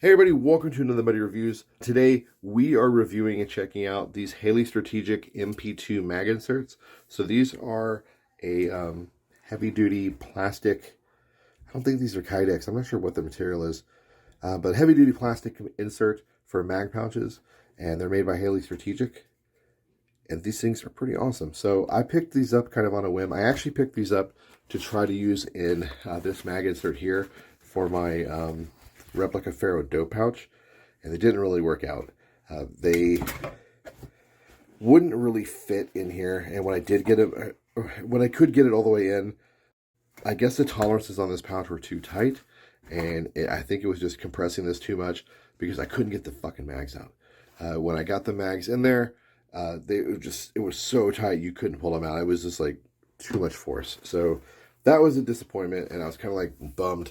Hey everybody, welcome to another Buddy Reviews. Today we are reviewing and checking out these Haley Strategic MP2 mag inserts. So these are a heavy duty plastic, I don't think these are Kydex, I'm not sure what the material is, but heavy duty plastic insert for mag pouches, and they're made by Haley Strategic. And these things are pretty awesome. So I picked these up kind of on a whim. I actually picked these up to try to use in this mag insert here for my replica ferro dope pouch, and they didn't really work out. They wouldn't really fit in here, and when I did get it, when I could get it all the way in, I guess the tolerances on this pouch were too tight, and I think it was just compressing this too much because I couldn't get the fucking mags out. When I got the mags in there, it was so tight you couldn't pull them out. It was just like too much force. So that was a disappointment, and I was kind of like bummed.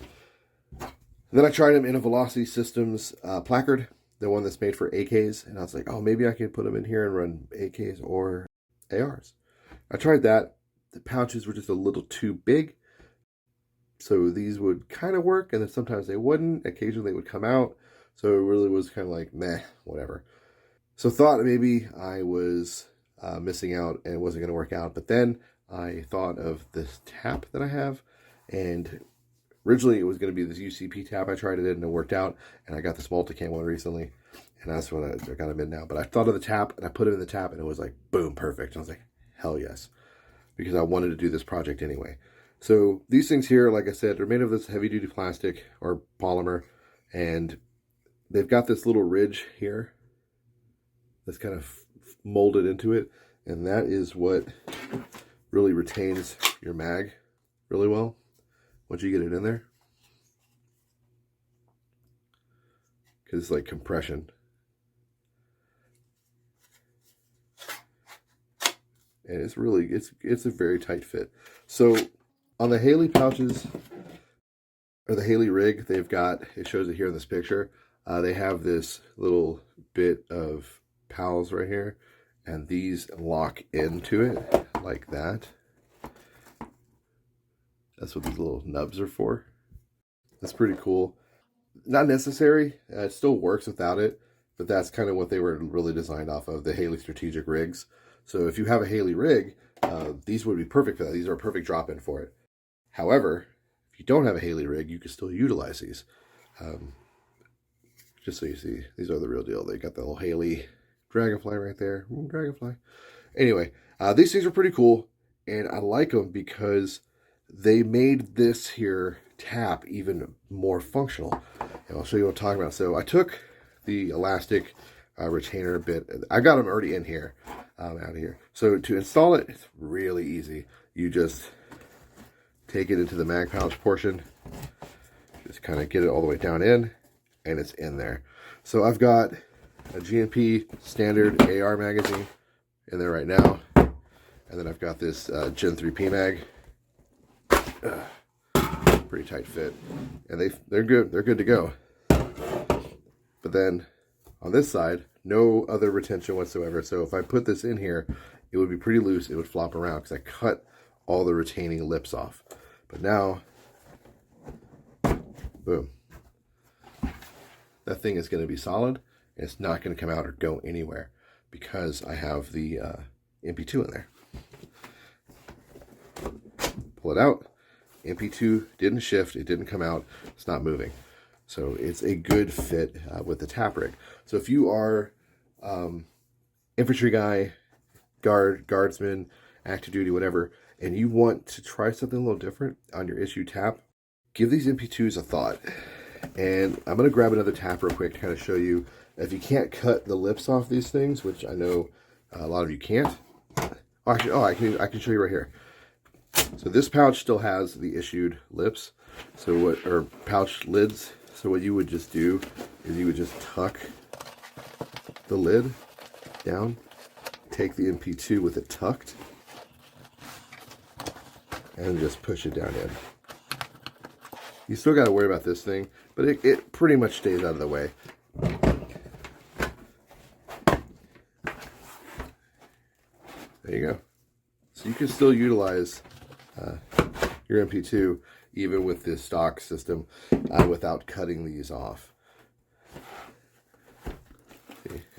Then I tried them in a Velocity Systems placard, the one that's made for AKs, and I was like, oh, maybe I can put them in here and run AKs or ARs. I tried that. The pouches were just a little too big, so these would kind of work, and then sometimes they wouldn't. Occasionally they would come out, so it really was kind of like, meh, whatever. So thought maybe I was missing out and it wasn't going to work out, but then I thought of this tap that I have, and originally it was going to be this UCP tap. I tried it and it worked out, and I got this multicam one recently, and that's what I got them in now. But I thought of the tap, and I put it in the tap, and it was like, boom, perfect. I was like, hell yes, because I wanted to do this project anyway. So these things here, like I said, they're made of this heavy-duty plastic or polymer, and they've got this little ridge here that's kind of molded into it, and that is what really retains your mag really well once you get it in there, because it's like compression. And it's really, it's a very tight fit. So on the Haley pouches, or the Haley rig, they've got, it shows it here in this picture, they have this little bit of pals right here, and these lock into it like that. That's what these little nubs are for. That's pretty cool. Not necessary. It still works without it, but that's kind of what they were really designed off of, the Haley Strategic rigs. So if you have a Haley rig, these would be perfect for that. These are a perfect drop-in for it. However, if you don't have a Haley rig, you can still utilize these. Just so you see, these are the real deal. They got the little Haley Dragonfly right there. Ooh, Dragonfly. Anyway, these things are pretty cool, and I like them because they made this here tap even more functional. And I'll show you what I'm talking about. So I took the elastic retainer bit. I got them already in here, out of here. So to install it, it's really easy. You just take it into the mag pouch portion, just kind of get it all the way down in, and it's in there. So I've got a GNP standard AR magazine in there right now, and then I've got this Gen 3P mag. Pretty tight fit, and they're good to go. But then on this side, no other retention whatsoever. So if I put this in here, it would be pretty loose. It would flop around because I cut all the retaining lips off. But now, boom, that thing is going to be solid, and it's not going to come out or go anywhere because I have the MP2 in there. Pull it out. MP2 didn't shift, it didn't come out, it's not moving. So it's a good fit with the tap rig. So if you are infantry guy, guardsman, active duty, whatever, and you want to try something a little different on your issue tap, give these MP2s a thought. And I'm going to grab another tap real quick to kind of show you, if you can't cut the lips off these things, which I know a lot of you can't. Oh, actually, I can show you right here. So this pouch still has the issued lips, or pouch lids. So what you would just do is you would just tuck the lid down, take the MP2 with it tucked, and just push it down in. You still got to worry about this thing, but it pretty much stays out of the way. There you go. So you can still utilize your MP2 even with this stock system without cutting these off.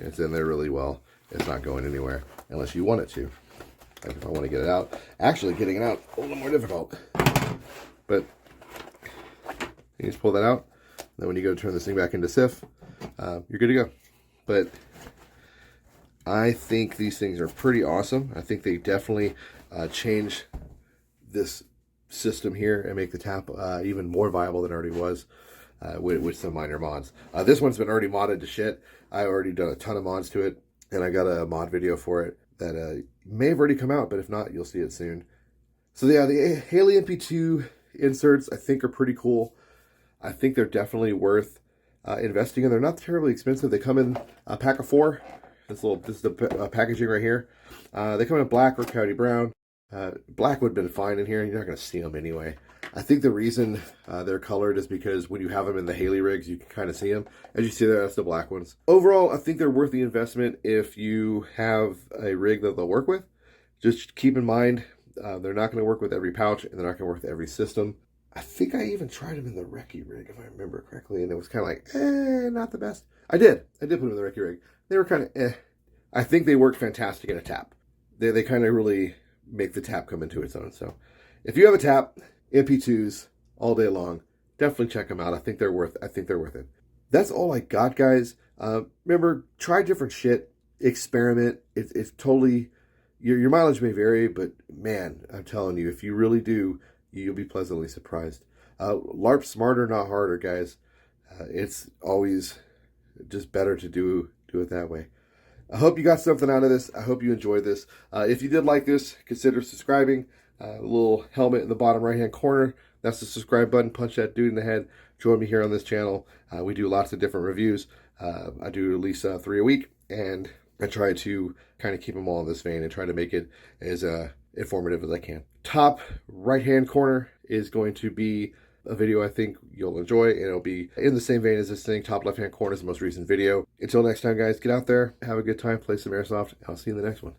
It's in there really well. It's not going anywhere unless you want it to. Like if I want to get it out. Actually, getting it out a little more difficult. But you just pull that out. Then when you go to turn this thing back into SIF, you're good to go. But I think these things are pretty awesome. I think they definitely change this system here and make the tap even more viable than it already was with some minor mods. This one's been already modded to shit. I've already done a ton of mods to it, and I got a mod video for it that may have already come out, but if not, you'll see it soon. So yeah, the Haley MP2 inserts I think are pretty cool. I think they're definitely worth investing in. They're not terribly expensive. They come in a pack of 4. This is the packaging right here. They come in black or coyote brown. Black would have been fine in here. You're not going to see them anyway. I think the reason they're colored is because when you have them in the Haley rigs, you can kind of see them. As you see there, that's the black ones. Overall, I think they're worth the investment if you have a rig that they'll work with. Just keep in mind, they're not going to work with every pouch, and they're not going to work with every system. I think I even tried them in the recce rig, if I remember correctly, and it was kind of like, not the best. I did put them in the recce rig. They were kind of I think they work fantastic in a tap. They kind of really make the tap come into its own. So if you have a tap, MP2s all day long, definitely check them out. I think they're worth it. That's all I got, guys. Remember, try different shit, experiment. It's totally, your mileage may vary, but man, I'm telling you, if you really do, you'll be pleasantly surprised. LARP smarter, not harder, guys. It's always just better to do it that way. I hope you got something out of this. I hope you enjoyed this. If you did like this, consider subscribing. A little helmet in the bottom right-hand corner. That's the subscribe button. Punch that dude in the head. Join me here on this channel. We do lots of different reviews. I do at least 3 a week, and I try to kind of keep them all in this vein and try to make it as informative as I can. Top right-hand corner is going to be a video I think you'll enjoy, and it'll be in the same vein as this thing. Top left-hand corner is the most recent video. Until next time, guys, get out there, have a good time, play some Airsoft. I'll see you in the next one.